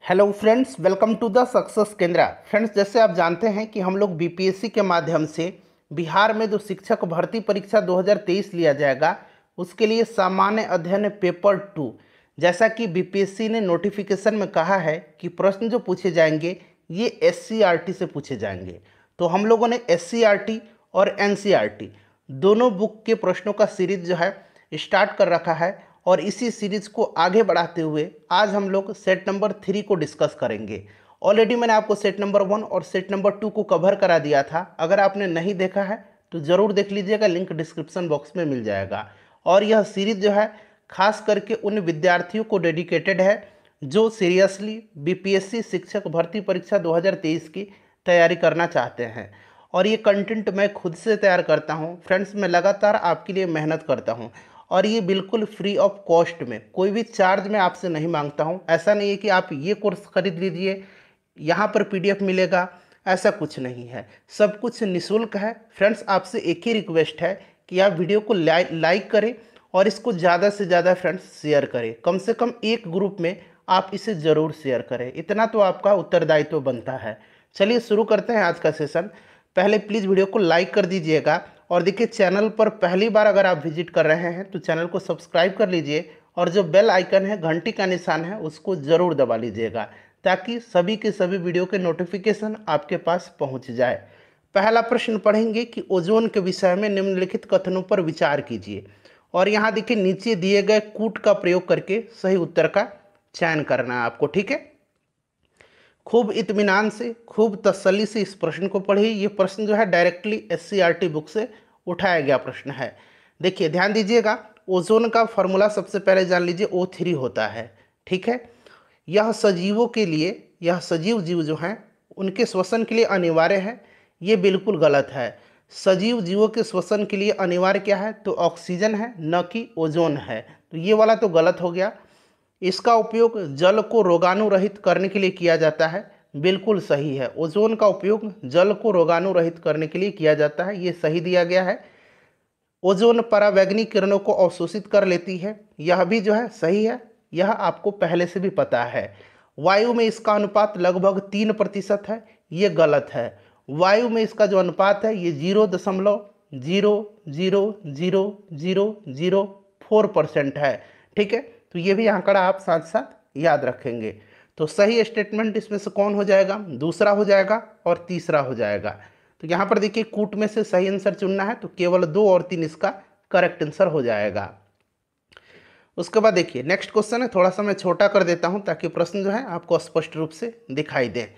Hello friends, welcome to the success Kendra. Friends, जैसे आप जानते हैं कि हम लोग बीपीएससी के माध्यम से बिहार में जो शिक्षक भर्ती परीक्षा 2023 लिया जाएगा उसके लिए सामान्य अध्ययन पेपर 2, जैसा कि बीपीएससी ने नोटिफिकेशन में कहा है कि प्रश्न जो पूछे जाएंगे ये एससीईआरटी से पूछे जाएंगे। तो हम लोगों ने एससीईआरटी और एनसीईआरटी दोनों बुक के प्रश्नों का सीरीज जो है स्टार्ट कर रखा है और इसी सीरीज को आगे बढ़ाते हुए आज हम लोग सेट नंबर 3 को डिस्कस करेंगे। ऑलरेडी मैंने आपको सेट नंबर 1 और सेट नंबर 2 को कवर करा दिया था। अगर आपने नहीं देखा है तो ज़रूर देख लीजिएगा, लिंक डिस्क्रिप्शन बॉक्स में मिल जाएगा। और यह सीरीज जो है खास करके उन विद्यार्थियों को डेडिकेटेड है जो सीरियसली बीपीएससी शिक्षक भर्ती परीक्षा 2023 की तैयारी करना चाहते हैं। और ये कंटेंट मैं खुद से तैयार करता हूँ फ्रेंड्स, मैं लगातार आपके लिए मेहनत करता हूँ और ये बिल्कुल फ्री ऑफ कॉस्ट में, कोई भी चार्ज मैं आपसे नहीं मांगता हूँ। ऐसा नहीं है कि आप ये कोर्स खरीद लीजिए यहाँ पर पीडीएफ मिलेगा, ऐसा कुछ नहीं है। सब कुछ निःशुल्क है। फ्रेंड्स, आपसे एक ही रिक्वेस्ट है कि आप वीडियो को लाइक करें और इसको ज़्यादा से ज़्यादा फ्रेंड्स शेयर करें। कम से कम एक ग्रुप में आप इसे ज़रूर शेयर करें, इतना तो आपका उत्तरदायित्व बनता है। चलिए शुरू करते हैं आज का सेशन। पहले प्लीज़ वीडियो को लाइक कर दीजिएगा और देखिए, चैनल पर पहली बार अगर आप विजिट कर रहे हैं तो चैनल को सब्सक्राइब कर लीजिए और जो बेल आइकन है, घंटी का निशान है, उसको ज़रूर दबा लीजिएगा ताकि सभी के सभी वीडियो के नोटिफिकेशन आपके पास पहुंच जाए। पहला प्रश्न पढ़ेंगे कि ओजोन के विषय में निम्नलिखित कथनों पर विचार कीजिए। और यहाँ देखिए, नीचे दिए गए कूट का प्रयोग करके सही उत्तर का चयन करना है आपको, ठीक है। खूब इत्मीनान से, खूब तसल्ली से इस प्रश्न को पढ़िए। ये प्रश्न जो है डायरेक्टली एससीईआरटी बुक से उठाया गया प्रश्न है। देखिए ध्यान दीजिएगा, ओजोन का फॉर्मूला सबसे पहले जान लीजिए, O3 होता है, ठीक है। यह सजीवों के लिए, यह सजीव जीव जो हैं उनके श्वसन के लिए अनिवार्य है, ये बिल्कुल गलत है। सजीव जीवों के श्वसन के लिए अनिवार्य क्या है? तो ऑक्सीजन है, न कि ओजोन है। तो ये वाला तो गलत हो गया। इसका उपयोग जल को रोगाणु रहित करने के लिए किया जाता है, बिल्कुल सही है। ओजोन का उपयोग जल को रोगाणु रहित करने के लिए किया जाता है, ये सही दिया गया है। ओजोन परावैंगनी किरणों को अवशोषित कर लेती है, यह भी जो है सही है, यह आपको पहले से भी पता है। वायु में इसका अनुपात लगभग 3% है, ये गलत है। वायु में इसका जो अनुपात है ये 0.0000004% है, ठीक है। तो ये भी आंकड़ा आप साथ साथ याद रखेंगे। तो सही स्टेटमेंट इसमें से कौन हो जाएगा? दूसरा हो जाएगा और तीसरा हो जाएगा। तो यहाँ पर देखिए, कूट में से सही आंसर चुनना है तो केवल 2 और 3 इसका करेक्ट आंसर हो जाएगा। उसके बाद देखिए नेक्स्ट क्वेश्चन है, थोड़ा सा मैं छोटा कर देता हूँ ताकि प्रश्न जो है आपको स्पष्ट रूप से दिखाई दे।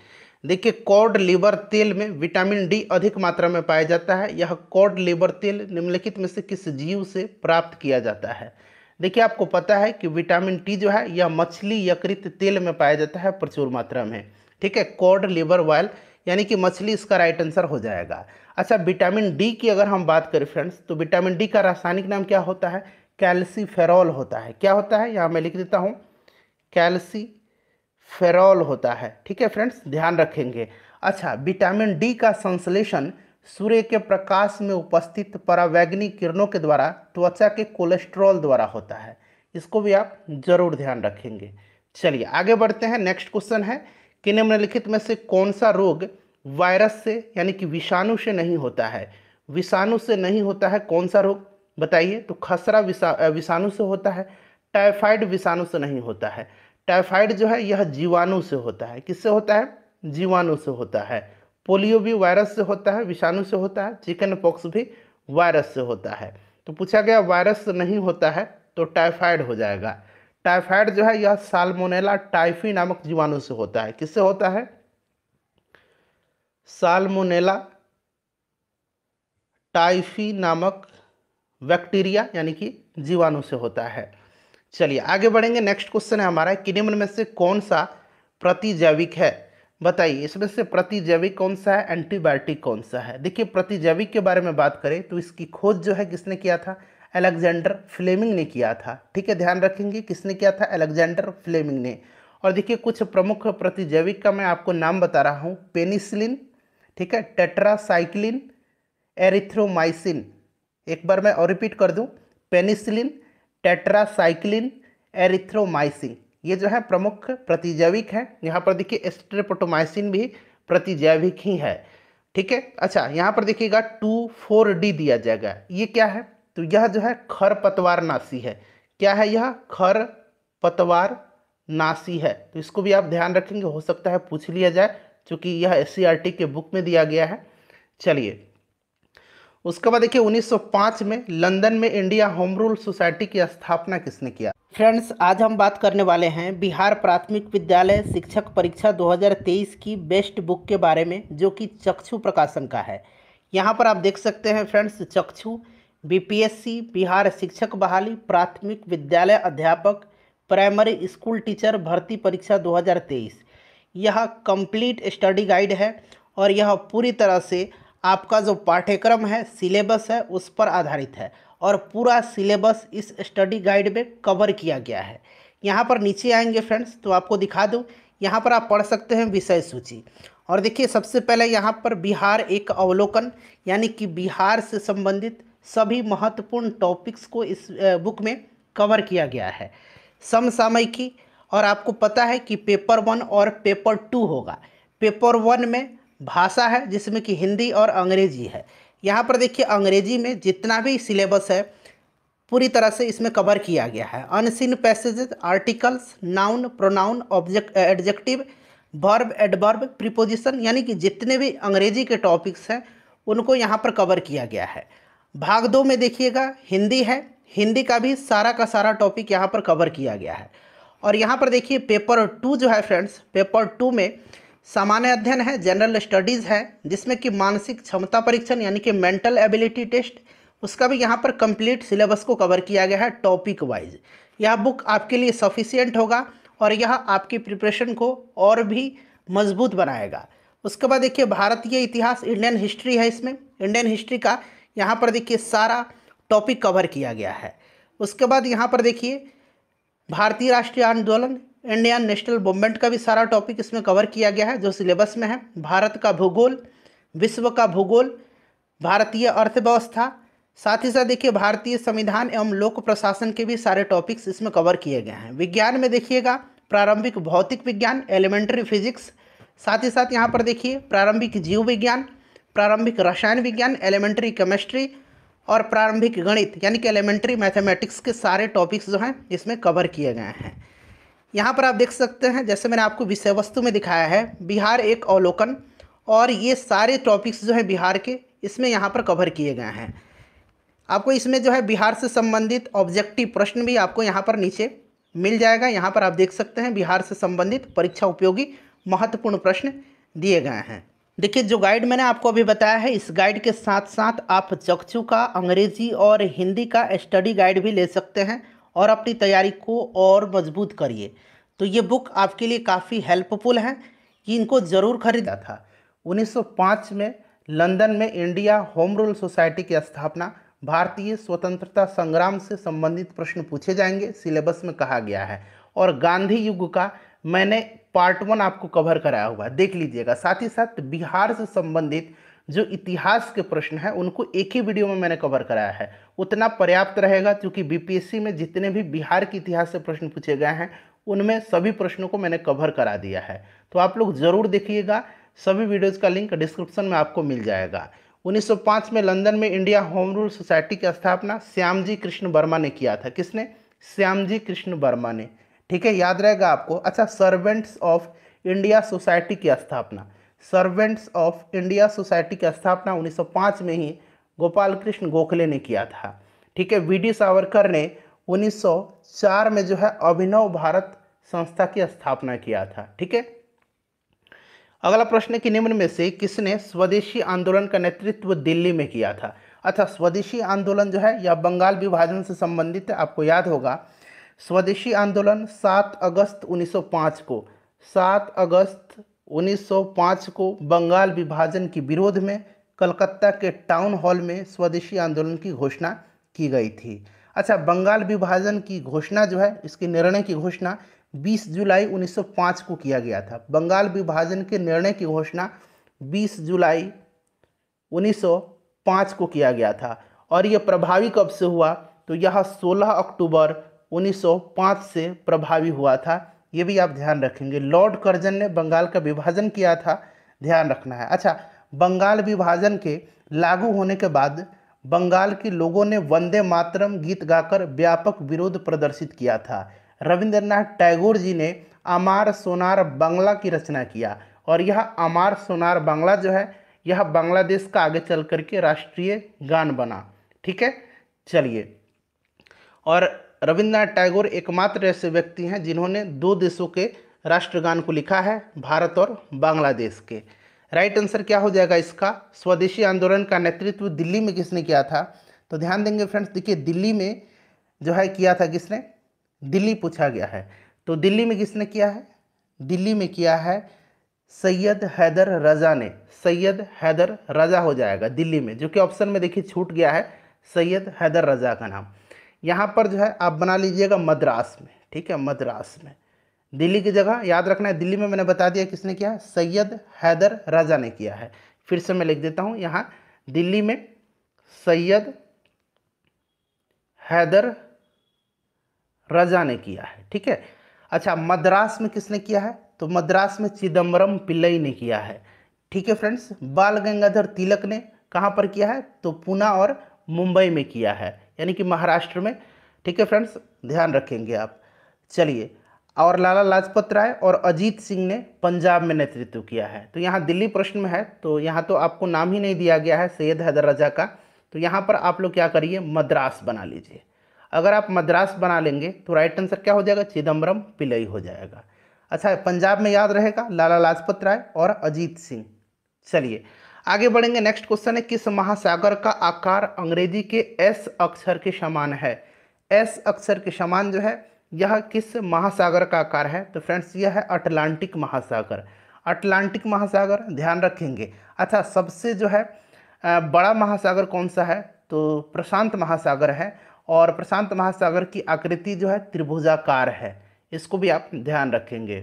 देखिए, कॉड लिवर तेल में विटामिन डी अधिक मात्रा में पाया जाता है। यह कॉड लिवर तेल निम्नलिखित में से किस जीव से प्राप्त किया जाता है? देखिए, आपको पता है कि विटामिन डी जो है यह मछली यकृत तेल में पाया जाता है प्रचुर मात्रा में, ठीक है। कॉड लिवर ऑयल यानी कि मछली इसका राइट आंसर हो जाएगा। अच्छा, विटामिन डी की अगर हम बात करें फ्रेंड्स, तो विटामिन डी का रासायनिक नाम क्या होता है? कैल्सीफेरॉल होता है। क्या होता है? यहाँ मैं लिख देता हूँ, कैल्सीफेरॉल होता है, ठीक है फ्रेंड्स, ध्यान रखेंगे। अच्छा, विटामिन डी का संश्लेषण सूर्य के प्रकाश में उपस्थित परावैंगनी किरणों के द्वारा त्वचा के कोलेस्ट्रॉल द्वारा होता है, इसको भी आप जरूर ध्यान रखेंगे। चलिए आगे बढ़ते हैं। नेक्स्ट क्वेश्चन है कि निम्नलिखित में से कौन सा रोग वायरस से यानी कि विषाणु से नहीं होता है? विषाणु से नहीं होता है कौन सा रोग बताइए? तो खसरा विषाणु से होता है। टाइफाइड विषाणु से नहीं होता है। टाइफाइड जो है यह जीवाणु से होता है। किससे होता है? जीवाणु से होता है। पोलियो भी वायरस से होता है, विषाणु से होता है। चिकन पॉक्स भी वायरस से होता है। तो पूछा गया वायरस से नहीं होता है तो टाइफाइड हो जाएगा। टाइफाइड जो है यह साल्मोनेला टाइफी नामक जीवाणु से होता है। किससे होता है? साल्मोनेला टाइफी नामक बैक्टीरिया यानी कि जीवाणु से होता है। चलिए आगे बढ़ेंगे। नेक्स्ट क्वेश्चन है हमारा कि निम्न में से कौन सा प्रतिजैविक है? बताइए, इसमें से प्रतिजैविक कौन सा है, एंटीबायोटिक कौन सा है? देखिए, प्रतिजैविक के बारे में बात करें तो इसकी खोज जो है किसने किया था? अलेक्जेंडर फ्लेमिंग ने किया था, ठीक है, ध्यान रखेंगे। किसने किया था? अलेक्जेंडर फ्लेमिंग ने। और देखिए, कुछ प्रमुख प्रतिजैविक का मैं आपको नाम बता रहा हूँ। पेनिसिलिन, ठीक है, टेट्रासाइक्लिन, एरिथ्रोमाइसिन। एक बार मैं और रिपीट कर दूं, पेनिसिलिन, टेट्रासाइक्लिन, एरिथ्रोमाइसिन, ये जो है प्रमुख प्रतिजैविक है। यहाँ पर देखिए स्ट्रेप्टोमाइसिन भी प्रतिजैविक ही है। ठीक है। अच्छा, यहाँ पर देखिएगा 2,4-D दिया जाएगा। ये क्या है? तो यह जो है खरपतवार नाशी है। क्या है यह? खरपतवार नाशी है। तो इसको भी आप ध्यान रखेंगे, हो सकता है पूछ लिया जाए, क्योंकि यह SCERT के बुक में दिया गया है। चलिए, उसके बाद देखिए 1905 में लंदन में इंडिया होम रूल सोसाइटी की स्थापना किसने किया? फ्रेंड्स, आज हम बात करने वाले हैं बिहार प्राथमिक विद्यालय शिक्षक परीक्षा 2023 की बेस्ट बुक के बारे में, जो कि चक्षु प्रकाशन का है। यहाँ पर आप देख सकते हैं फ्रेंड्स, चक्षु BPSC बिहार शिक्षक बहाली प्राथमिक विद्यालय अध्यापक प्राइमरी स्कूल टीचर भर्ती परीक्षा 2023। यह कंप्लीट स्टडी गाइड है और यह पूरी तरह से आपका जो पाठ्यक्रम है, सिलेबस है, उस पर आधारित है और पूरा सिलेबस इस स्टडी गाइड में कवर किया गया है। यहाँ पर नीचे आएंगे फ्रेंड्स तो आपको दिखा दूँ, यहाँ पर आप पढ़ सकते हैं विषय सूची। और देखिए सबसे पहले यहाँ पर बिहार एक अवलोकन, यानी कि बिहार से संबंधित सभी महत्वपूर्ण टॉपिक्स को इस बुक में कवर किया गया है। समसामयिकी, और आपको पता है कि पेपर 1 और पेपर 2 होगा। पेपर 1 में भाषा है, जिसमें कि हिंदी और अंग्रेजी है। यहाँ पर देखिए अंग्रेजी में जितना भी सिलेबस है पूरी तरह से इसमें कवर किया गया है। Unseen passages, articles, noun, pronoun, object, adjective, verb, adverb, preposition, यानी कि जितने भी अंग्रेजी के टॉपिक्स हैं उनको यहाँ पर कवर किया गया है। भाग 2 में देखिएगा हिंदी है, हिंदी का भी सारा का सारा टॉपिक यहाँ पर कवर किया गया है। और यहाँ पर देखिए पेपर 2 जो है फ्रेंड्स, पेपर 2 में सामान्य अध्ययन है, जनरल स्टडीज़ है, जिसमें कि मानसिक क्षमता परीक्षण यानी कि मेंटल एबिलिटी टेस्ट, उसका भी यहाँ पर कंप्लीट सिलेबस को कवर किया गया है टॉपिक वाइज। यह बुक आपके लिए सफिशिएंट होगा और यह आपकी प्रिपरेशन को और भी मजबूत बनाएगा। उसके बाद देखिए भारतीय इतिहास, इंडियन हिस्ट्री है, इसमें इंडियन हिस्ट्री का यहाँ पर देखिए सारा टॉपिक कवर किया गया है। उसके बाद यहाँ पर देखिए भारतीय राष्ट्रीय आंदोलन, इंडियन नेशनल मूवमेंट का भी सारा टॉपिक इसमें कवर किया गया है जो सिलेबस में है। भारत का भूगोल, विश्व का भूगोल, भारतीय अर्थव्यवस्था, साथ ही साथ देखिए भारतीय संविधान एवं लोक प्रशासन के भी सारे टॉपिक्स इसमें कवर किए गए हैं। विज्ञान में देखिएगा प्रारंभिक भौतिक विज्ञान, एलिमेंट्री फिजिक्स, साथ ही साथ यहाँ पर देखिए प्रारंभिक जीव विज्ञान, प्रारंभिक रसायन विज्ञान, एलिमेंट्री केमिस्ट्री और प्रारंभिक गणित यानी कि एलिमेंट्री मैथमेटिक्स के सारे टॉपिक्स जो हैं इसमें कवर किए गए हैं। यहाँ पर आप देख सकते हैं, जैसे मैंने आपको विषय वस्तु में दिखाया है, बिहार एक अवलोकन, और ये सारे टॉपिक्स जो हैं बिहार के इसमें यहाँ पर कवर किए गए हैं। आपको इसमें जो है बिहार से संबंधित ऑब्जेक्टिव प्रश्न भी आपको यहाँ पर नीचे मिल जाएगा। यहाँ पर आप देख सकते हैं बिहार से संबंधित परीक्षा उपयोगी महत्वपूर्ण प्रश्न दिए गए हैं। देखिए जो गाइड मैंने आपको अभी बताया है, इस गाइड के साथ साथ आप चक्षु का अंग्रेजी और हिंदी का स्टडी गाइड भी ले सकते हैं और अपनी तैयारी को और मजबूत करिए। तो ये बुक आपके लिए काफ़ी हेल्पफुल है, कि इनको ज़रूर खरीदा था। 1905 में लंदन में इंडिया होम रूल सोसाइटी की स्थापना, भारतीय स्वतंत्रता संग्राम से संबंधित प्रश्न पूछे जाएंगे, सिलेबस में कहा गया है। और गांधी युग का मैंने पार्ट 1 आपको कवर कराया हुआ, देख लीजिएगा। साथ ही साथ बिहार से संबंधित जो इतिहास के प्रश्न हैं उनको एक ही वीडियो में मैंने कवर कराया है, उतना पर्याप्त रहेगा, क्योंकि BPSC में जितने भी बिहार के इतिहास से प्रश्न पूछे गए हैं उनमें सभी प्रश्नों को मैंने कवर करा दिया है। तो आप लोग ज़रूर देखिएगा, सभी वीडियोज़ का लिंक डिस्क्रिप्शन में आपको मिल जाएगा। 1905 में लंदन में इंडिया होम रूल सोसाइटी की स्थापना श्यामजी कृष्ण वर्मा ने किया था। किसने? श्यामजी कृष्ण वर्मा ने। ठीक है, याद रहेगा आपको। अच्छा, सर्वेंट्स ऑफ इंडिया सोसाइटी की स्थापना, सर्वेंट्स ऑफ इंडिया सोसाइटी की स्थापना 1905 में ही गोपाल कृष्ण गोखले ने किया था। ठीक है, VD सावरकर ने 1904 में जो है अभिनव भारत संस्था की स्थापना किया था। ठीक है, अगला प्रश्न है कि निम्न में से किसने स्वदेशी आंदोलन का नेतृत्व दिल्ली में किया था? अच्छा, स्वदेशी आंदोलन जो है यह बंगाल विभाजन से संबंधित है। आपको याद होगा स्वदेशी आंदोलन 7 अगस्त 1905 को, 7 अगस्त 1905 को बंगाल विभाजन के विरोध में कलकत्ता के टाउन हॉल में स्वदेशी आंदोलन की घोषणा की गई थी। अच्छा, बंगाल विभाजन की घोषणा जो है, इसके निर्णय की घोषणा 20 जुलाई 1905 को किया गया था। बंगाल विभाजन के निर्णय की घोषणा 20 जुलाई 1905 को किया गया था। और यह प्रभावी कब से हुआ? तो यह 16 अक्टूबर 1905 से प्रभावी हुआ था। ये भी आप ध्यान रखेंगे। लॉर्ड कर्जन ने बंगाल का विभाजन किया था, ध्यान रखना है। अच्छा, बंगाल विभाजन के लागू होने के बाद बंगाल के लोगों ने वंदे मातरम गीत गाकर व्यापक विरोध प्रदर्शित किया था। रविंद्रनाथ टैगोर जी ने अमार सोनार बांग्ला की रचना किया, और यह अमार सोनार बांग्ला जो है यह बांग्लादेश का आगे चल करके राष्ट्रीय गान बना। ठीक है, चलिए। और रविंद्रनाथ टैगोर एकमात्र ऐसे व्यक्ति हैं जिन्होंने दो देशों के राष्ट्रगान को लिखा है, भारत और बांग्लादेश के। राइट आंसर क्या हो जाएगा इसका? स्वदेशी आंदोलन का नेतृत्व दिल्ली में किसने किया था? तो ध्यान देंगे फ्रेंड्स, देखिए दिल्ली में जो है किया था किसने? दिल्ली पूछा गया है, तो दिल्ली में किसने किया है? दिल्ली में किया है सैयद हैदर रजा ने। सैयद हैदर रजा हो जाएगा दिल्ली में, जो कि ऑप्शन में देखिए छूट गया है सैयद हैदर रजा का नाम। यहाँ पर जो है आप बना लीजिएगा मद्रास में। ठीक है, मद्रास में, दिल्ली की जगह याद रखना है। दिल्ली में मैंने बता दिया किसने किया है, सैयद हैदर राजा ने किया है। फिर से मैं लिख देता हूँ यहाँ, दिल्ली में सैयद हैदर राजा ने किया है। ठीक है। अच्छा, मद्रास में किसने किया है? तो मद्रास में चिदम्बरम पिल्लई ने किया है। ठीक है फ्रेंड्स। बाल गंगाधर तिलक ने कहाँ पर किया है? तो पूना और मुंबई में किया है, यानी कि महाराष्ट्र में। ठीक है फ्रेंड्स, ध्यान रखेंगे आप। चलिए, और लाला लाजपत राय और अजीत सिंह ने पंजाब में नेतृत्व किया है। तो यहाँ दिल्ली प्रश्न में है, तो यहाँ तो आपको नाम ही नहीं दिया गया है सैयद हैदर रजा का, तो यहाँ पर आप लोग क्या करिए, मद्रास बना लीजिए। अगर आप मद्रास बना लेंगे तो राइट आंसर क्या हो जाएगा? चिदम्बरम पिल्लई हो जाएगा। अच्छा, पंजाब में याद रहेगा लाला लाजपत राय और अजीत सिंह। चलिए आगे बढ़ेंगे। नेक्स्ट क्वेश्चन है, किस महासागर का आकार अंग्रेजी के एस अक्षर के समान है? एस अक्षर के समान जो है यह किस महासागर का आकार है? तो फ्रेंड्स यह है अटलांटिक महासागर। अटलांटिक महासागर ध्यान रखेंगे। अच्छा, सबसे जो है बड़ा महासागर कौन सा है? तो प्रशांत महासागर है, और प्रशांत महासागर की आकृति जो है त्रिभुजाकार है, इसको भी आप ध्यान रखेंगे।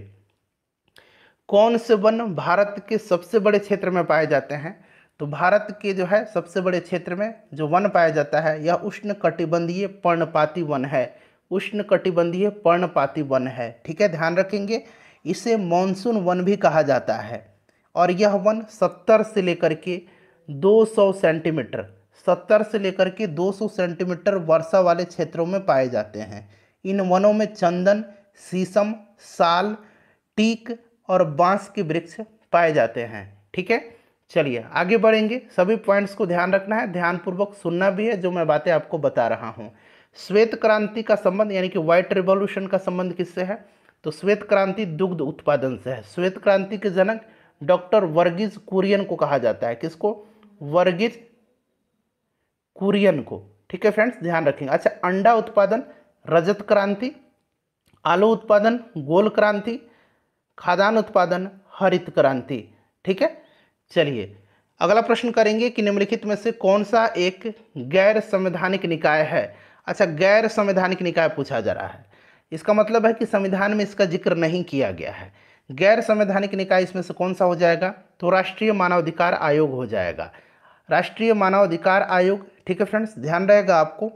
कौन से वन भारत के सबसे बड़े क्षेत्र में पाए जाते हैं? तो भारत के जो है सबसे बड़े क्षेत्र में जो वन पाया जाता है यह उष्णकटिबंधीय पर्णपाती वन है। उष्णकटिबंधीय पर्णपाती वन है। ठीक है, ध्यान रखेंगे। इसे मॉनसून वन भी कहा जाता है, और यह वन 70 से लेकर के 200 सेंटीमीटर 70 से लेकर के 200 सेंटीमीटर वर्षा वाले क्षेत्रों में पाए जाते हैं। इन वनों में चंदन, शीशम, साल, टीक और बांस के वृक्ष पाए जाते हैं। ठीक है, चलिए आगे बढ़ेंगे। सभी पॉइंट्स को ध्यान रखना है, ध्यानपूर्वक सुनना भी है जो मैं बातें आपको बता रहा हूँ। श्वेत क्रांति का संबंध यानी कि व्हाइट रिवॉल्यूशन का संबंध किससे है? तो श्वेत क्रांति दुग्ध उत्पादन से है। श्वेत क्रांति के जनक डॉक्टर वर्गीज कुरियन को कहा जाता है। किसको? वर्गीज कुरियन को। ठीक है फ्रेंड्स, ध्यान रखेंगे। अच्छा, अंडा उत्पादन रजत क्रांति, आलू उत्पादन गोल क्रांति, खाद्यान्न उत्पादन हरित क्रांति। ठीक है, चलिए अगला प्रश्न करेंगे कि निम्नलिखित में से कौन सा एक गैर संवैधानिक निकाय है? अच्छा, गैर संवैधानिक निकाय पूछा जा रहा है, इसका मतलब है कि संविधान में इसका जिक्र नहीं किया गया है। गैर संवैधानिक निकाय इसमें से कौन सा हो जाएगा? तो राष्ट्रीय मानवाधिकार आयोग हो जाएगा। राष्ट्रीय मानवाधिकार आयोग। ठीक है फ्रेंड्स, ध्यान रहेगा आपको।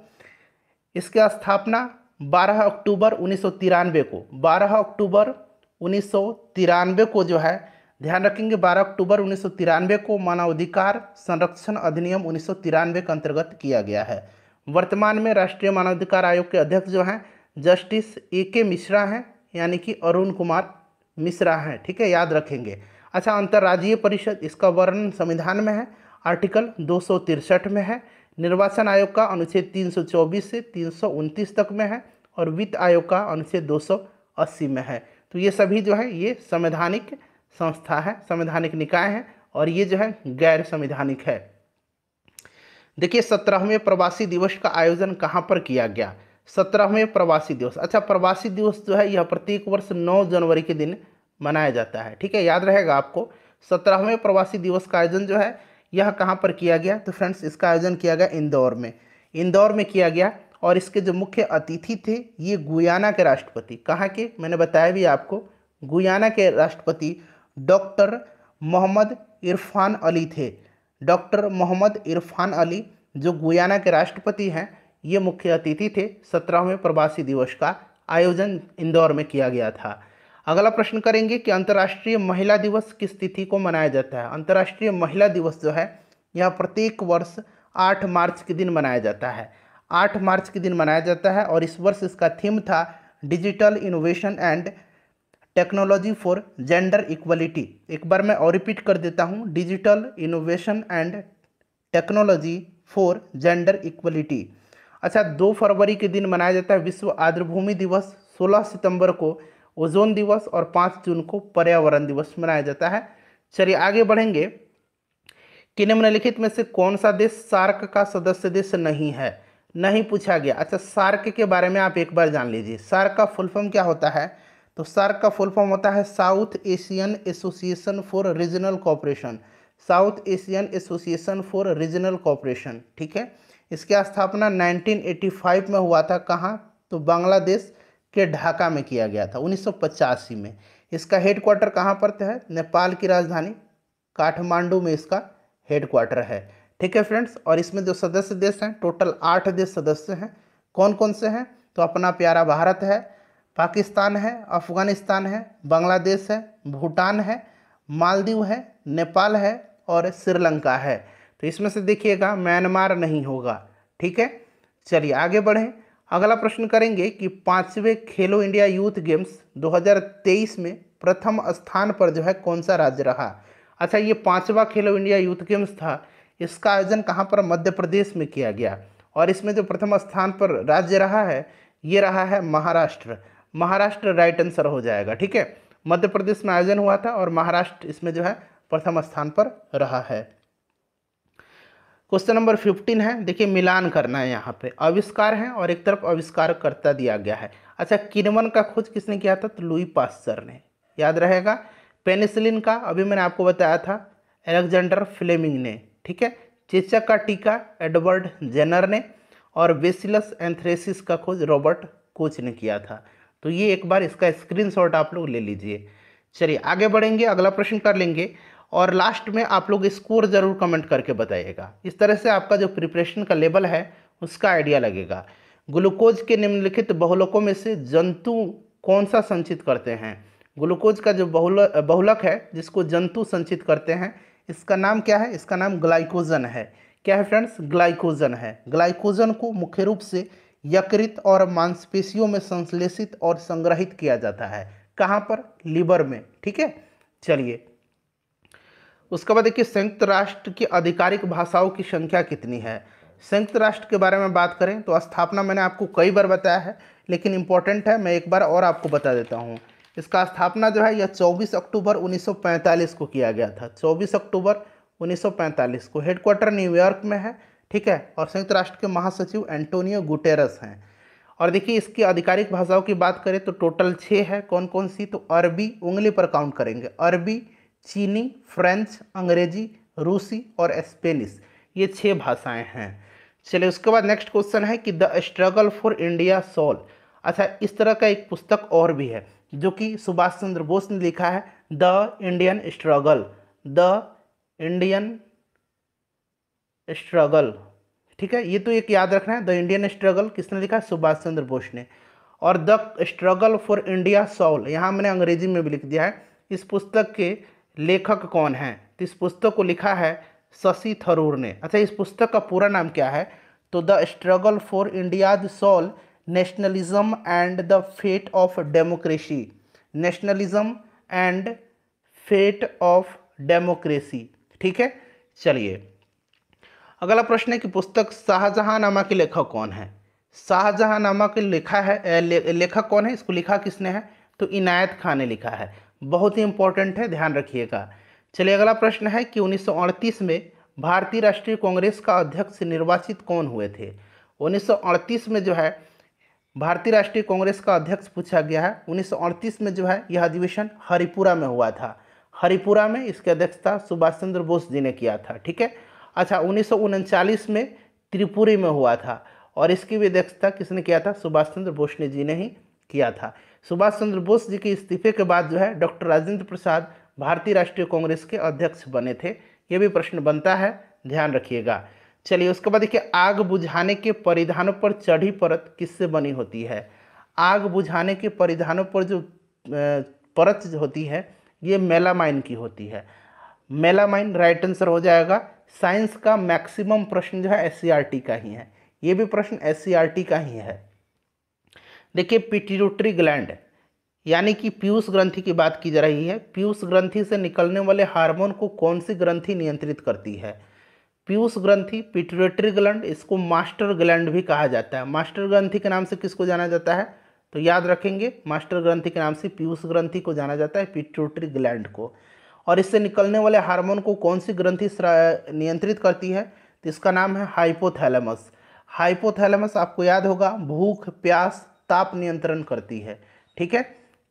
इसकी स्थापना 12 अक्टूबर 1993 को 12 अक्टूबर 1993 को जो है, ध्यान रखेंगे, 12 अक्टूबर 1993 को मानवाधिकार संरक्षण अधिनियम 1993 के अंतर्गत किया गया है। वर्तमान में राष्ट्रीय मानवाधिकार आयोग के अध्यक्ष जो हैं जस्टिस ए.के. मिश्रा हैं, यानी कि अरुण कुमार मिश्रा हैं। ठीक है, याद रखेंगे। अच्छा, अंतर्राज्यीय परिषद, इसका वर्णन संविधान में है, आर्टिकल 263 में है। निर्वाचन आयोग का अनुच्छेद 324 से 329 तक में है, और वित्त आयोग का अनुच्छेद 280 में है। तो ये सभी जो है ये संवैधानिक संस्था है, संवैधानिक निकाय है, और ये जो है गैर संवैधानिक है। देखिए 17वें प्रवासी दिवस का आयोजन कहाँ पर किया गया? 17वें प्रवासी दिवस। अच्छा, प्रवासी दिवस जो है यह प्रत्येक वर्ष 9 जनवरी के दिन मनाया जाता है। ठीक है, याद रहेगा आपको। 17वें प्रवासी दिवस का आयोजन जो है यह कहाँ पर किया गया? तो फ्रेंड्स इसका आयोजन किया गया इंदौर में। इंदौर में किया गया, और इसके जो मुख्य अतिथि थे ये गुयाना के राष्ट्रपति, कहाँ के? मैंने बताया भी आपको, गुयाना के राष्ट्रपति डॉक्टर मोहम्मद इरफान अली थे। डॉक्टर मोहम्मद इरफान अली जो गुयाना के राष्ट्रपति हैं, ये मुख्य अतिथि थे। 17वें प्रवासी दिवस का आयोजन इंदौर में किया गया था। अगला प्रश्न करेंगे कि अंतर्राष्ट्रीय महिला दिवस किस तिथि को मनाया जाता है। अंतर्राष्ट्रीय महिला दिवस जो है यह प्रत्येक वर्ष 8 मार्च के दिन मनाया जाता है। 8 मार्च के दिन मनाया जाता है और इस वर्ष इसका थीम था digital innovation and technology for gender equality. एक बार मैं और रिपीट कर देता हूँ, digital innovation and technology for gender equality. अच्छा, 2 फरवरी के दिन मनाया जाता है विश्व आर्द्रभूमि दिवस, 16 सितंबर को ओजोन दिवस और 5 जून को पर्यावरण दिवस मनाया जाता है। चलिए आगे बढ़ेंगे कि निम्नलिखित में से कौन सा देश सार्क का सदस्य देश नहीं है। नहीं पूछा गया। अच्छा, सार्क के बारे में आप एक बार जान लीजिए। सार्क का फुल फॉर्म क्या होता है? तो सार्क का फुल फॉर्म होता है south Asian association for regional cooperation. South Asian association for regional cooperation, ठीक है। इसकी स्थापना 1985 में हुआ था। कहाँ? तो बांग्लादेश के ढाका में किया गया था 1985 में। इसका हेडक्वार्टर कहाँ पर है? नेपाल की राजधानी काठमांडू में इसका हेडक्वार्टर है, ठीक है फ्रेंड्स। और इसमें जो सदस्य देश हैं, टोटल 8 देश सदस्य हैं। कौन कौन से हैं? तो अपना प्यारा भारत है, पाकिस्तान है, अफगानिस्तान है, बांग्लादेश है, भूटान है, मालदीव है, नेपाल है और श्रीलंका है। तो इसमें से देखिएगा म्यांमार नहीं होगा, ठीक है। चलिए आगे बढ़ें। अगला प्रश्न करेंगे कि 5वें खेलो इंडिया यूथ गेम्स 2023 में प्रथम स्थान पर जो है कौन सा राज्य रहा। अच्छा, ये 5वां खेलो इंडिया यूथ गेम्स था, इसका आयोजन कहाँ पर? मध्य प्रदेश में किया गया। और इसमें जो प्रथम स्थान पर राज्य रहा है ये रहा है महाराष्ट्र। महाराष्ट्र राइट आंसर हो जाएगा, ठीक है। मध्य प्रदेश में आयोजन हुआ था और महाराष्ट्र इसमें जो है प्रथम स्थान पर रहा है। क्वेश्चन नंबर 15 है, देखिए मिलान करना है। यहाँ पे आविष्कार है और एक तरफ आविष्कारकर्ता दिया गया है। अच्छा, किण्वन का खोज किसने किया था? तो लुई पास्चर ने, याद रहेगा। पेनिसिलिन का अभी मैंने आपको बताया था अलेक्जेंडर फ्लेमिंग ने, ठीक है। चेचक का टीका एडवर्ड जेनर ने और बेसिलस एंथ्रेसिस का खोज रॉबर्ट कोच ने किया था। तो ये एक बार इसका स्क्रीनशॉट आप लोग ले लीजिए। चलिए आगे बढ़ेंगे, अगला प्रश्न कर लेंगे और लास्ट में आप लोग स्कोर जरूर कमेंट करके बताइएगा। इस तरह से आपका जो प्रिपरेशन का लेवल है उसका आइडिया लगेगा। ग्लूकोज के निम्नलिखित बहुलकों में से जंतु कौन सा संचित करते हैं? ग्लूकोज का जो बहुलक है जिसको जंतु संचित करते हैं, इसका नाम क्या है? इसका नाम ग्लाइकोजन है। क्या है फ्रेंड्स? ग्लाइकोजन है। ग्लाइकोजन को मुख्य रूप से यकृत और मांसपेशियों में संश्लेषित और संग्रहित किया जाता है। कहाँ पर? लीवर में, ठीक है। चलिए उसके बाद देखिए संयुक्त राष्ट्र की आधिकारिक भाषाओं की संख्या कितनी है। संयुक्त राष्ट्र के बारे में बात करें तो स्थापना मैंने आपको कई बार बताया है, लेकिन इंपॉर्टेंट है, मैं एक बार और आपको बता देता हूँ। इसका स्थापना जो है यह 24 अक्टूबर 1945 को किया गया था। 24 अक्टूबर 1945 को। हेडक्वार्टर न्यूयॉर्क में है, ठीक है। और संयुक्त राष्ट्र के महासचिव एंटोनियो गुटेरस हैं। और देखिए इसकी आधिकारिक भाषाओं की बात करें तो टोटल 6 है। कौन कौन सी? तो अरबी, उंगली पर काउंट करेंगे, अरबी, चीनी, फ्रेंच, अंग्रेजी, रूसी और स्पेनिश, ये 6 भाषाएं हैं। चलिए उसके बाद नेक्स्ट क्वेश्चन है कि the struggle for India soul. अच्छा, इस तरह का एक पुस्तक और भी है जो कि सुभाष चंद्र बोस ने लिखा है, the Indian struggle. The Indian struggle, ठीक है। ये तो एक याद रखना है, द इंडियन स्ट्रगल किसने लिखा है? सुभाष चंद्र बोस ने। और the struggle for India soul, यहाँ मैंने अंग्रेजी में भी लिख दिया है। इस पुस्तक के लेखक कौन हैं? तो इस पुस्तक को लिखा है शशि थरूर ने। अच्छा, इस पुस्तक का पूरा नाम क्या है? तो the struggle for India's soul, nationalism and the fate of democracy. Nationalism and fate of democracy, ठीक है। चलिए अगला प्रश्न है कि पुस्तक शाहजहांनामा के लेखक कौन है? शाहजहांनामा के लेखक कौन है? इसको लिखा किसने है? तो इनायत खान ने लिखा है। बहुत ही इंपॉर्टेंट है, ध्यान रखिएगा। चलिए अगला प्रश्न है कि 1938 में भारतीय राष्ट्रीय कांग्रेस का अध्यक्ष निर्वाचित कौन हुए थे? 1938 में जो है भारतीय राष्ट्रीय कांग्रेस का अध्यक्ष पूछा गया है। 1938 में जो है यह अधिवेशन हरिपुरा में हुआ था। हरिपुरा में इसकी अध्यक्षता सुभाष चंद्र बोस जी ने किया था, ठीक है। अच्छा, 1939 में त्रिपुरी में हुआ था और इसकी भी अध्यक्षता किसने किया था? सुभाष चंद्र बोस जी ने ही किया था। सुभाष चंद्र बोस जी के इस्तीफे के बाद जो है डॉक्टर राजेंद्र प्रसाद भारतीय राष्ट्रीय कांग्रेस के अध्यक्ष बने थे। ये भी प्रश्न बनता है, ध्यान रखिएगा। चलिए उसके बाद देखिए आग बुझाने के परिधानों पर चढ़ी परत किससे बनी होती है? आग बुझाने के परिधानों पर जो परत जो होती है ये मेलामाइन की होती है। मेलामाइन राइट आंसर हो जाएगा। साइंस का मैक्सिमम प्रश्न जो है एससीईआरटी का ही है, ये भी प्रश्न एससीईआरटी का ही है। देखिए पिट्यूटरी ग्लैंड यानी कि पीयूष ग्रंथि की बात की जा रही है। पीयूष ग्रंथि से निकलने वाले हार्मोन को कौन सी ग्रंथि नियंत्रित करती है? पीयूष ग्रंथि, पिट्यूटरी ग्लैंड, इसको मास्टर ग्लैंड भी कहा जाता है। मास्टर ग्रंथि के नाम से किसको जाना जाता है? तो याद रखेंगे, मास्टर ग्रंथि के नाम से पीयूष ग्रंथि को जाना जाता है, पिट्यूटरी ग्लैंड को। और इससे निकलने वाले हार्मोन को कौन सी ग्रंथि नियंत्रित करती है? तो इसका नाम है हाइपोथैलेमस। हाइपोथैलेमस आपको याद होगा भूख, प्यास, ताप नियंत्रण करती है। ठीक है,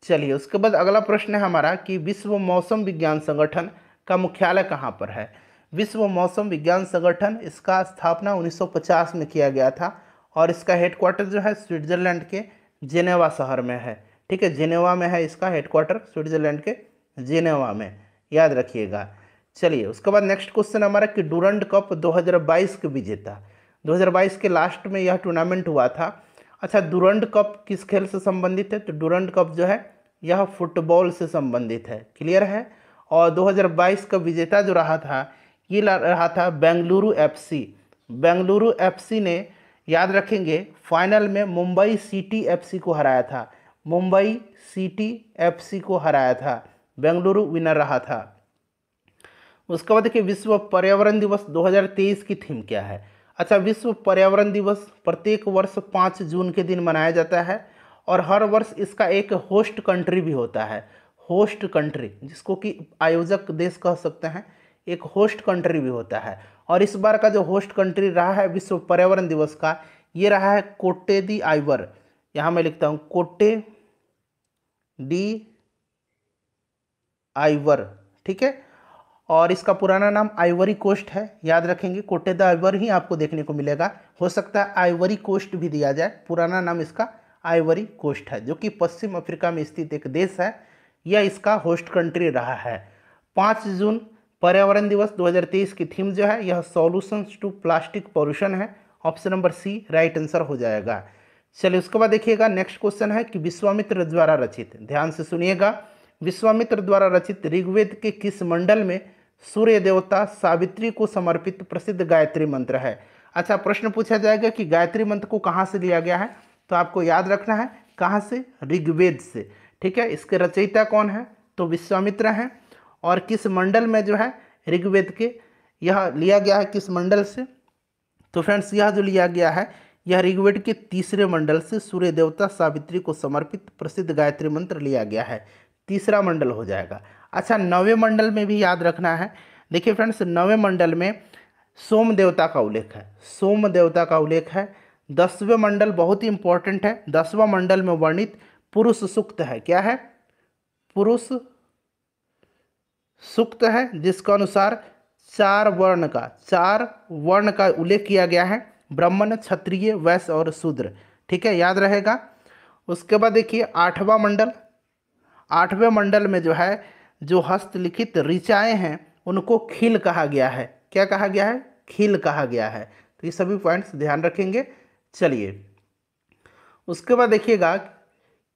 चलिए उसके बाद अगला प्रश्न है हमारा कि विश्व मौसम विज्ञान संगठन का मुख्यालय कहाँ पर है? विश्व मौसम विज्ञान संगठन, इसका स्थापना 1950 में किया गया था और इसका हेडक्वार्टर जो है स्विट्जरलैंड के जेनेवा शहर में है। ठीक है, जेनेवा में है इसका हेडक्वार्टर, स्विट्जरलैंड के जेनेवा में, याद रखिएगा। चलिए उसके बाद नेक्स्ट क्वेश्चन हमारा कि डूरंड कप 2022 के विजेता, 2022 के लास्ट में यह टूर्नामेंट हुआ था। अच्छा, डूरंड कप किस खेल से संबंधित है? तो डूरंड कप जो है यह फुटबॉल से संबंधित है, क्लियर है। और 2022 का विजेता जो रहा था ये रहा था बेंगलुरु एफसी। बेंगलुरु एफसी ने, याद रखेंगे, फाइनल में मुंबई सिटी एफसी को हराया था। मुंबई सिटी एफसी को हराया था, बेंगलुरु विनर रहा था। उसके बाद देखिए विश्व पर्यावरण दिवस 2023 की थीम क्या है? अच्छा, विश्व पर्यावरण दिवस प्रत्येक वर्ष 5 जून के दिन मनाया जाता है और हर वर्ष इसका एक होस्ट कंट्री भी होता है। होस्ट कंट्री, जिसको कि आयोजक देश कह सकते हैं, एक होस्ट कंट्री भी होता है। और इस बार का जो होस्ट कंट्री रहा है विश्व पर्यावरण दिवस का, ये रहा है कोटे दी आइवर। यहाँ मैं लिखता हूँ कोटे डी आइवर। ठीक है, और इसका पुराना नाम आइवरी कोस्ट है, याद रखेंगे। कोटे द आइवर ही आपको देखने को मिलेगा, हो सकता है आइवरी कोस्ट भी दिया जाए, पुराना नाम इसका आइवरी कोस्ट है, जो कि पश्चिम अफ्रीका में स्थित एक देश है। यह इसका होस्ट कंट्री रहा है। 5 जून पर्यावरण दिवस 2023 की थीम जो है यह सॉल्यूशंस टू प्लास्टिक पॉल्यूशन है। Option number C right answer हो जाएगा। चलिए उसके बाद देखिएगा नेक्स्ट क्वेश्चन है कि विश्वामित्र द्वारा रचित, ध्यान से सुनिएगा, विश्वामित्र द्वारा रचित ऋग्वेद के किस मंडल में सूर्य देवता सावित्री को समर्पित प्रसिद्ध गायत्री मंत्र है? अच्छा, प्रश्न पूछा जाएगा कि गायत्री मंत्र को कहाँ से लिया गया है, तो आपको याद रखना है कहाँ से, ऋग्वेद से। ठीक है, इसके रचयिता कौन है? तो विश्वामित्र हैं। और किस मंडल में जो है ऋग्वेद के यह लिया गया है, किस मंडल से? तो फ्रेंड्स यह जो लिया गया है यह ऋग्वेद के 3रे मंडल से सूर्य देवता सावित्री को समर्पित प्रसिद्ध गायत्री मंत्र लिया गया है, 3रा मंडल हो जाएगा। अच्छा, 9वें मंडल में भी याद रखना है। देखिए फ्रेंड्स, 9वें मंडल में सोम देवता का उल्लेख है, सोम देवता का उल्लेख है। 10वें मंडल बहुत ही इंपॉर्टेंट है, 10वां मंडल में वर्णित पुरुष सूक्त है। क्या है? पुरुष सूक्त है, जिसका अनुसार 4 वर्ण का उल्लेख किया गया है, ब्राह्मण, क्षत्रिय, वैश्य और शूद्र। ठीक है, याद रहेगा। उसके बाद देखिए 8वां मंडल, 8वें मंडल में जो है जो हस्तलिखित ऋचाएँ हैं उनको खील कहा गया है। क्या कहा गया है? खील कहा गया है। तो ये सभी पॉइंट्स ध्यान रखेंगे। चलिए उसके बाद देखिएगा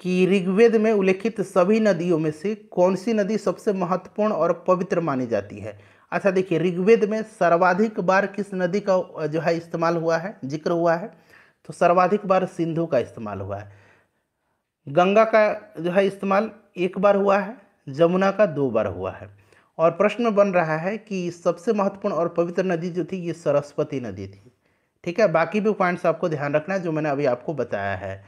कि ऋग्वेद में उल्लेखित सभी नदियों में से कौन सी नदी सबसे महत्वपूर्ण और पवित्र मानी जाती है? अच्छा देखिए, ऋग्वेद में सर्वाधिक बार किस नदी का जो है इस्तेमाल हुआ है, जिक्र हुआ है? तो सर्वाधिक बार सिंधु का इस्तेमाल हुआ है। गंगा का जो है इस्तेमाल 1 बार हुआ है, जमुना का 2 बार हुआ है। और प्रश्न बन रहा है कि सबसे महत्वपूर्ण और पवित्र नदी जो थी ये सरस्वती नदी थी। ठीक है, बाकी भी पॉइंट्स आपको ध्यान रखना है जो मैंने अभी आपको बताया है।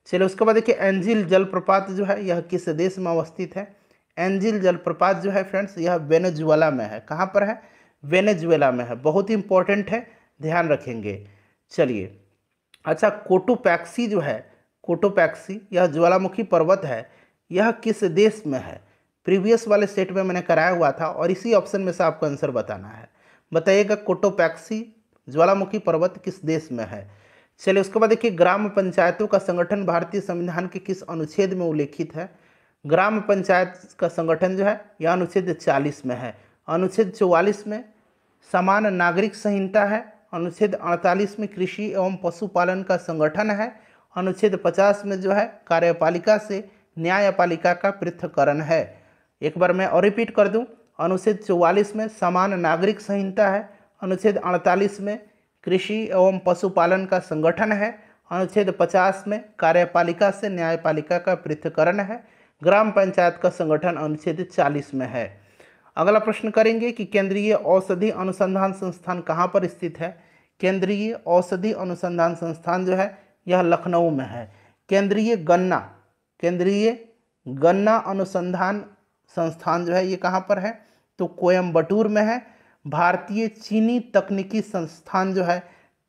चलिए उसके बाद देखिए एंजिल जलप्रपात जो है यह किस देश में अवस्थित है? एंजिल जलप्रपात जो है फ्रेंड्स यह वेनेजुएला में है। कहाँ पर है? वेनेजुएला में है, बहुत ही इंपॉर्टेंट है, ध्यान रखेंगे। चलिए अच्छा, कोटोपैक्सी जो है, कोटोपैक्सी यह ज्वालामुखी पर्वत है, यह किस देश में है? प्रीवियस वाले सेट में मैंने कराया हुआ था और इसी ऑप्शन में से आपको आंसर बताना है। बताइएगा कोटोपैक्सी ज्वालामुखी पर्वत किस देश में है? चलिए उसके बाद देखिए ग्राम पंचायतों का संगठन भारतीय संविधान के किस अनुच्छेद में उल्लेखित है? ग्राम पंचायत का संगठन जो है यह अनुच्छेद 40 में है। अनुच्छेद 44 में समान नागरिक संहिता है। अनुच्छेद 48 में कृषि एवं पशुपालन का संगठन है। अनुच्छेद 50 में जो है कार्यपालिका से न्यायपालिका का पृथक्करण है। एक बार मैं और रिपीट कर दूं, अनुच्छेद 44 में समान नागरिक संहिता है, अनुच्छेद 48 में कृषि एवं पशुपालन का संगठन है, अनुच्छेद 50 में कार्यपालिका से न्यायपालिका का पृथक्करण है, ग्राम पंचायत का संगठन अनुच्छेद 40 में है। अगला प्रश्न करेंगे कि केंद्रीय औषधि अनुसंधान संस्थान कहाँ पर स्थित है। केंद्रीय औषधि अनुसंधान संस्थान जो है यह लखनऊ में है। केंद्रीय गन्ना अनुसंधान संस्थान जो है ये कहाँ पर है, तो कोयम्बटूर में है। भारतीय चीनी तकनीकी संस्थान जो है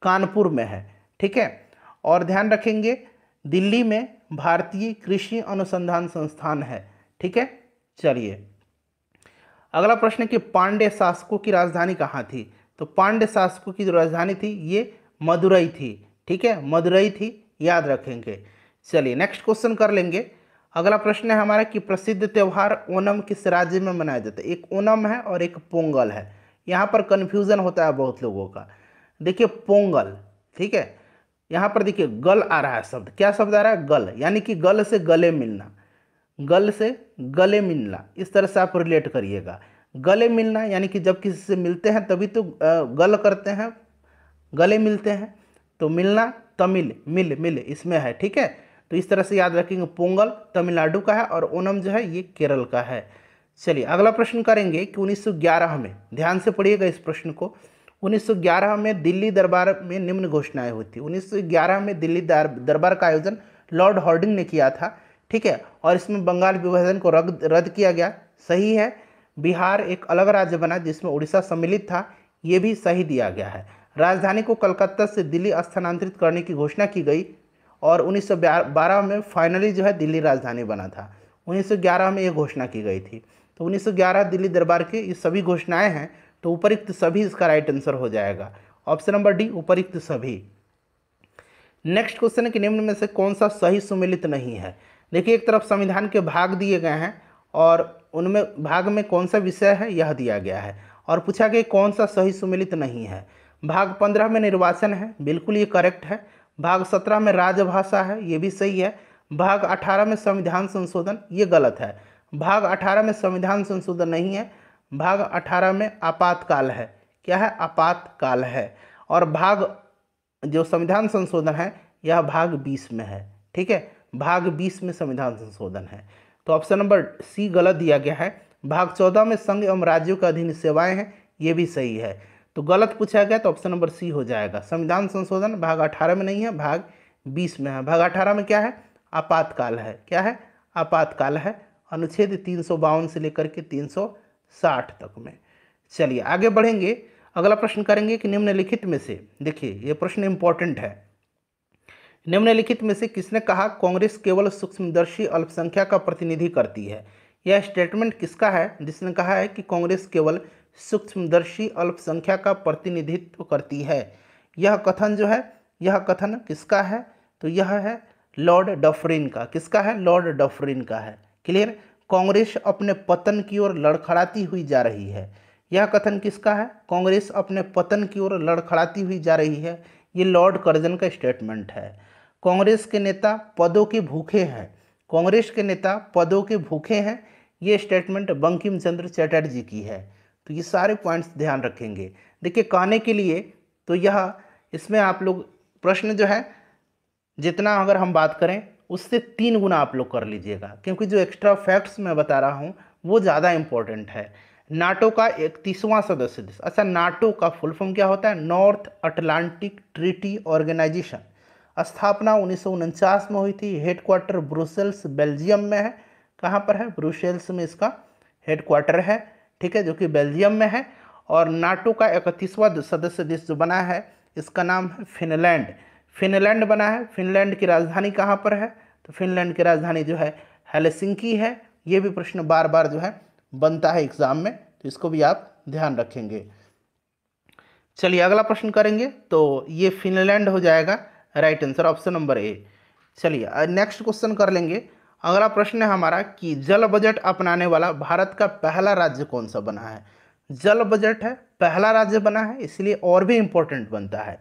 कानपुर में है। ठीक है, और ध्यान रखेंगे दिल्ली में भारतीय कृषि अनुसंधान संस्थान है। ठीक है, चलिए अगला प्रश्न कि पांड्य शासकों की राजधानी कहाँ थी। तो पांड्य शासकों की जो राजधानी थी ये मदुरई थी। ठीक है, मदुरई थी, याद रखेंगे। चलिए नेक्स्ट क्वेश्चन कर लेंगे। अगला प्रश्न है हमारा कि प्रसिद्ध त्यौहार ओणम किस राज्य में मनाया जाता है। एक ओणम है और एक पोंगल है। यहाँ पर कन्फ्यूजन होता है बहुत लोगों का। देखिए पोंगल, ठीक है, यहाँ पर देखिए गल आ रहा है शब्द। क्या शब्द आ रहा है, गल, यानी कि गल से गले मिलना, गल से गले मिलना, इस तरह से आप रिलेट करिएगा। गले मिलना यानी कि जब किसी से मिलते हैं तभी तो गल करते हैं, गले मिलते हैं, तो मिलना तमिल, मिल इसमें है। ठीक है, तो इस तरह से याद रखेंगे। पोंगल तमिलनाडु का है और ओणम जो है ये केरल का है। चलिए अगला प्रश्न करेंगे कि 1911 में, ध्यान से पढ़िएगा इस प्रश्न को, 1911 में दिल्ली दरबार में निम्न घोषणाएं हुई थी। 1911 में दिल्ली दरबार का आयोजन लॉर्ड हार्डिंग ने किया था। ठीक है, और इसमें बंगाल विभाजन को रद्द किया गया, सही है। बिहार एक अलग राज्य बना जिसमें उड़ीसा सम्मिलित था, ये भी सही दिया गया है। राजधानी को कलकत्ता से दिल्ली स्थानांतरित करने की घोषणा की गई और 1912 में फाइनली जो है दिल्ली राजधानी बना था। 1911 में ये घोषणा की गई थी। तो 1911 दिल्ली दरबार के ये सभी घोषणाएं हैं, तो उपरिक्त सभी इसका राइट आंसर हो जाएगा। ऑप्शन नंबर डी, उपरिक्त सभी। नेक्स्ट क्वेश्चन है कि निम्न में से कौन सा सही सुमेलित नहीं है। देखिए एक तरफ संविधान के भाग दिए गए हैं और उनमें भाग में कौन सा विषय है यह दिया गया है, और पूछा गया कौन सा सही सुमेलित नहीं है। भाग 15 में निर्वाचन है, बिल्कुल ये करेक्ट है। भाग 17 में राजभाषा है, ये भी सही है। भाग 18 में संविधान संशोधन, ये गलत है। भाग 18 में संविधान संशोधन नहीं है, भाग 18 में आपातकाल है। क्या है, आपातकाल है। और भाग जो संविधान संशोधन है यह भाग 20 में है। ठीक है, भाग 20 में संविधान संशोधन है। तो ऑप्शन नंबर सी गलत दिया गया है। भाग 14 में संघ एवं राज्यों के अधीन सेवाएं हैं, ये भी सही है। तो गलत पूछा गया तो ऑप्शन नंबर सी हो जाएगा। संविधान संशोधन भाग 18 में नहीं है, भाग 20 में है। भाग 18 में क्या है, आपातकाल है। क्या है, आपातकाल है। अनुच्छेद 352 से लेकर के 360 तक में। चलिए आगे बढ़ेंगे। अगला प्रश्न करेंगे कि निम्नलिखित में से, देखिए ये प्रश्न इंपॉर्टेंट है, निम्नलिखित में से किसने कहा कांग्रेस केवल सूक्ष्मदर्शी अल्पसंख्यक का प्रतिनिधि करती है। यह स्टेटमेंट किसका है जिसने कहा है कि कांग्रेस केवल सूक्ष्मदर्शी अल्पसंख्यक का प्रतिनिधित्व करती है। यह कथन जो है, यह कथन किसका है, तो यह है लॉर्ड डफरिन का। किसका है, लॉर्ड डफरिन का है। क्लियर, कांग्रेस अपने पतन की ओर लड़खड़ाती हुई जा रही है। यह कथन किसका है, कांग्रेस अपने पतन की ओर लड़खड़ाती हुई जा रही है, ये लॉर्ड कर्जन का स्टेटमेंट है। कांग्रेस के नेता पदों के भूखे हैं, कांग्रेस के नेता पदों के भूखे हैं, ये स्टेटमेंट बंकिम चंद्र चटर्जी की है। तो ये सारे पॉइंट्स ध्यान रखेंगे। देखिए कहने के लिए तो यह, इसमें आप लोग प्रश्न जो है जितना अगर हम बात करें उससे 3 गुना आप लोग कर लीजिएगा, क्योंकि जो एक्स्ट्रा फैक्ट्स मैं बता रहा हूँ वो ज़्यादा इंपॉर्टेंट है। नाटो का 31वां सदस्य देश, अच्छा नाटो का फुल फॉर्म क्या होता है, नॉर्थ अटलांटिक ट्रीटी ऑर्गेनाइजेशन। स्थापना 1949 में हुई थी। हेडक्वार्टर ब्रुसेल्स बेल्जियम में है। कहाँ पर है, ब्रुसेल्स में इसका हेडक्वार्टर है। ठीक है, जो कि बेल्जियम में है। और नाटो का 31वां सदस्य देश जो बना है इसका नाम है फिनलैंड। फिनलैंड बना है। फिनलैंड की राजधानी कहाँ पर है, तो फिनलैंड की राजधानी जो है हेलसिंकी है। ये भी प्रश्न बार बार जो है बनता है एग्जाम में, तो इसको भी आप ध्यान रखेंगे। चलिए अगला प्रश्न करेंगे, तो ये फिनलैंड हो जाएगा right answer, option number A. चलिए नेक्स्ट क्वेश्चन कर लेंगे। अगला प्रश्न है हमारा कि जल बजट अपनाने वाला भारत का पहला राज्य कौन सा बना है। जल बजट है, पहला राज्य बना है, इसलिए और भी इंपॉर्टेंट बनता है।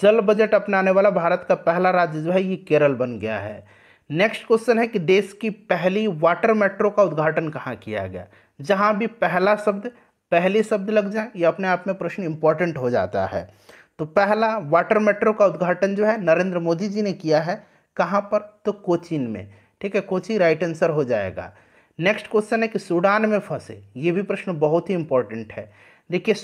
जल बजट अपनाने वाला भारत का पहला राज्य जो है ये केरल बन गया है। नेक्स्ट क्वेश्चन है कि देश की पहली वाटर मेट्रो का उद्घाटन कहाँ किया गया। जहां भी पहला शब्द पहले शब्द लग जाए ये अपने आप में प्रश्न इंपॉर्टेंट हो जाता है। तो पहला वाटर मेट्रो का उद्घाटन जो है नरेंद्र मोदी जी ने किया है। कहाँ पर? तो कोचीन में। ठीक है, कोची राइट आंसर हो जाएगा। नेक्स्ट क्वेश्चन है कि सूडान में फंसे, ये भी प्रश्न बहुत ही इंपॉर्टेंट है। देखिए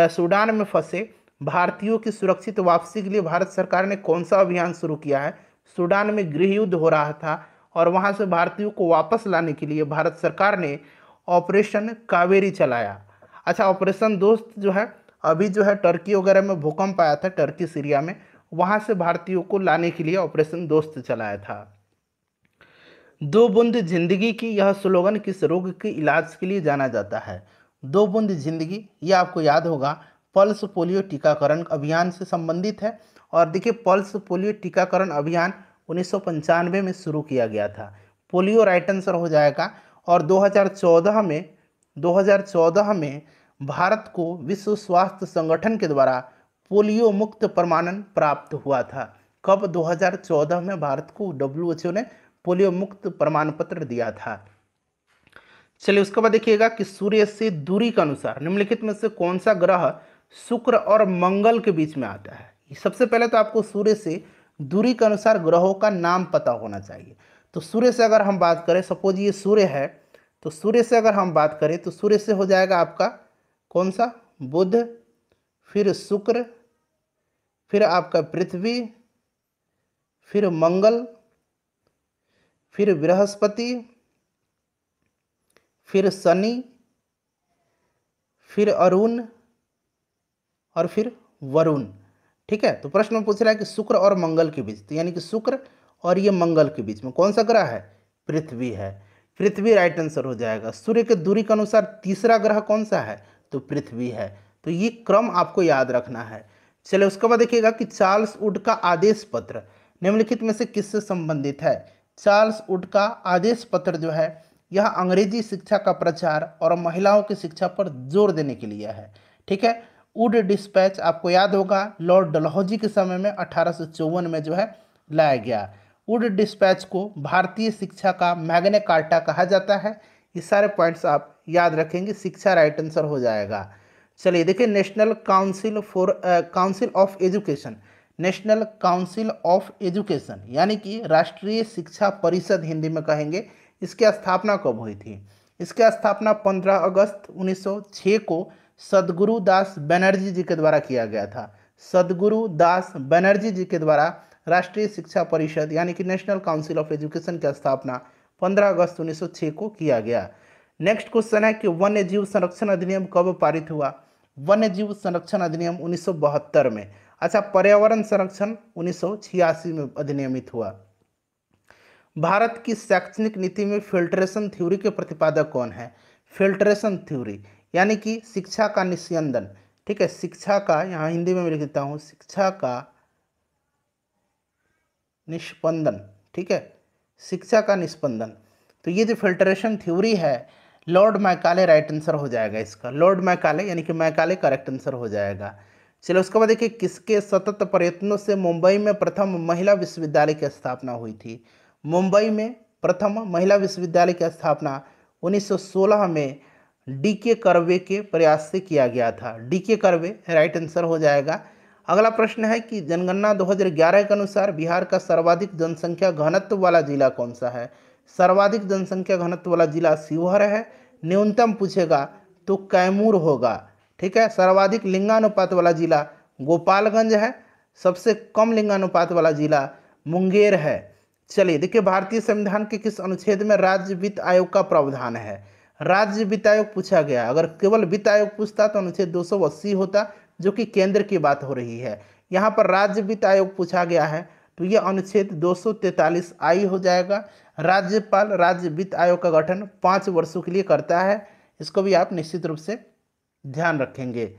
सूडान में फंसे भारतीयों की सुरक्षित वापसी के लिए भारत सरकार ने कौन सा अभियान शुरू किया है। सूडान में गृह युद्ध हो रहा था और वहां से भारतीयों को वापस लाने के लिए भारत सरकार ने ऑपरेशन कावेरी चलाया। अच्छा, ऑपरेशन दोस्त जो है अभी जो है टर्की वगैरह में भूकंप आया था, टर्की सीरिया में, वहां से भारतीयों को लाने के लिए ऑपरेशन दोस्त चलाया था। दो बूंद जिंदगी की यह स्लोगन किस रोग के इलाज के लिए जाना जाता है। दो बूंद जिंदगी, ये आपको याद होगा पल्स पोलियो टीकाकरण अभियान से संबंधित है। और देखिए पल्स पोलियो टीकाकरण अभियान 1995 में शुरू किया गया था। पोलियो राइट आंसर हो जाएगा। और 2014 में भारत को विश्व स्वास्थ्य संगठन के द्वारा पोलियो मुक्त प्रमाणन प्राप्त हुआ था। कब? 2014 में भारत को WHO ने पोलियो मुक्त प्रमाण पत्र दिया था। चलिए उसके बाद देखिएगा कि सूर्य से दूरी के अनुसार निम्नलिखित में से कौन सा ग्रह शुक्र और मंगल के बीच में आता है। सबसे पहले तो आपको सूर्य से दूरी के अनुसार ग्रहों का नाम पता होना चाहिए। तो सूर्य से अगर हम बात करें, सपोज ये सूर्य है, तो सूर्य से अगर हम बात करें तो सूर्य से हो जाएगा आपका कौन सा? बुध, फिर शुक्र, फिर आपका पृथ्वी, फिर मंगल, फिर बृहस्पति, फिर शनि, फिर अरुण और फिर वरुण। ठीक है, तो प्रश्न में पूछ रहा है कि शुक्र और मंगल के बीच, तो यानी कि शुक्र और ये मंगल के बीच में कौन सा ग्रह है? पृथ्वी है। पृथ्वी राइट आंसर हो जाएगा। सूर्य के दूरी के अनुसार तीसरा ग्रह कौन सा है? तो पृथ्वी है। तो ये क्रम आपको याद रखना है। चलिए उसके बाद देखिएगा कि चार्ल्स वुड का आदेश पत्र निम्नलिखित में से किससे संबंधित है। चार्ल्स वुड का आदेश पत्र जो है यह अंग्रेजी शिक्षा का प्रचार और महिलाओं की शिक्षा पर जोर देने के लिए है। ठीक है, वुड डिस्पैच आपको याद होगा लॉर्ड डलहौजी के समय में 1854 में जो है लाया गया। वुड डिस्पैच को भारतीय शिक्षा का मैग्ना कार्टा कहा जाता है। ये सारे पॉइंट्स आप याद रखेंगे, शिक्षा राइट आंसर हो जाएगा। चलिए देखिए national council of education, national council of education यानी कि राष्ट्रीय शिक्षा परिषद हिंदी में कहेंगे, इसकी स्थापना कब हुई थी? इसकी स्थापना 15 अगस्त 1906 को सदगुरु दास बनर्जी जी के द्वारा किया गया था। सदगुरु दास बनर्जी जी के द्वारा राष्ट्रीय शिक्षा परिषद यानी कि नेशनल काउंसिल ऑफ एजुकेशन की स्थापना 15 अगस्त 1906 को किया गया। नेक्स्ट क्वेश्चन है कि वन्य जीव संरक्षण अधिनियम कब पारित हुआ? वन्य जीव संरक्षण अधिनियम 1972 में। अच्छा, पर्यावरण संरक्षण 1986 में अधिनियमित हुआ। भारत की शैक्षणिक नीति में फिल्ट्रेशन थ्योरी के प्रतिपादक कौन है? फिल्ट्रेशन थ्योरी यानी कि शिक्षा का निस्यंदन। ठीक है, शिक्षा का, यहाँ हिंदी में मैं लिख देता हूँ, शिक्षा का निष्पंदन। ठीक है, शिक्षा का निष्पंदन। तो ये जो फिल्ट्रेशन थ्योरी है लॉर्ड मैकाले राइट आंसर हो जाएगा इसका। लॉर्ड मैकाले यानी कि मैकाले करेक्ट आंसर हो जाएगा। चलो उसके बाद देखिए किसके सतत प्रयत्नों से मुंबई में प्रथम महिला विश्वविद्यालय की स्थापना हुई थी? मुंबई में प्रथम महिला विश्वविद्यालय की स्थापना 1916 में DK कर्वे के प्रयास से किया गया था। DK कर्वे राइट आंसर हो जाएगा। अगला प्रश्न है कि जनगणना 2011 के अनुसार बिहार का सर्वाधिक जनसंख्या घनत्व वाला जिला कौन सा है? सर्वाधिक जनसंख्या घनत्व वाला जिला शिवहर है। न्यूनतम पूछेगा तो कैमूर होगा। ठीक है, सर्वाधिक लिंगानुपात वाला जिला गोपालगंज है। सबसे कम लिंगानुपात वाला जिला मुंगेर है। चलिए देखिए भारतीय संविधान के किस अनुच्छेद में राज्य वित्त आयोग का प्रावधान है? राज्य वित्त आयोग पूछा गया। अगर केवल वित्त आयोग पूछता तो अनुच्छेद 280 होता, जो कि केंद्र की बात हो रही है। यहाँ पर राज्य वित्त आयोग पूछा गया है तो ये अनुच्छेद 243 आई हो जाएगा। राज्यपाल राज्य वित्त आयोग का गठन 5 वर्षों के लिए करता है। इसको भी आप निश्चित रूप से ध्यान रखेंगे।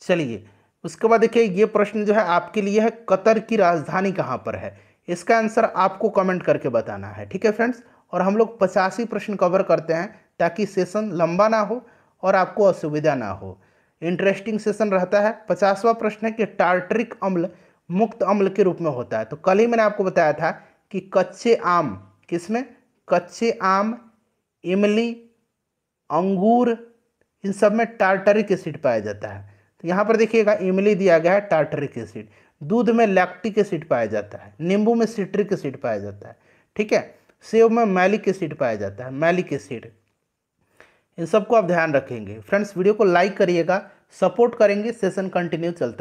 चलिए उसके बाद देखिए ये प्रश्न जो है आपके लिए है, कतर की राजधानी कहाँ पर है? इसका आंसर आपको कमेंट करके बताना है। ठीक है फ्रेंड्स, और हम लोग 85 प्रश्न कवर करते हैं ताकि सेशन लंबा ना हो और आपको असुविधा ना हो। इंटरेस्टिंग सेशन रहता है। 50वां प्रश्न है कि टार्टरिक अम्ल मुक्त अम्ल के रूप में होता है। तो कल ही मैंने आपको बताया था कि कच्चे आम किसमें? कच्चे आम, इमली, अंगूर, इन सब में टार्टरिक एसिड पाया जाता है। तो यहाँ पर देखिएगा इमली दिया गया है टार्टरिक एसिड, दूध में लैक्टिक एसिड पाया जाता है, नींबू में सिट्रिक एसिड पाया जाता है, ठीक है। सेब में मैलिक एसिड पाया जाता है, मैलिक एसिड। इन सबको आप ध्यान रखेंगे। फ्रेंड्स वीडियो को लाइक करिएगा, सपोर्ट करेंगे, सेशन कंटिन्यू चलता है।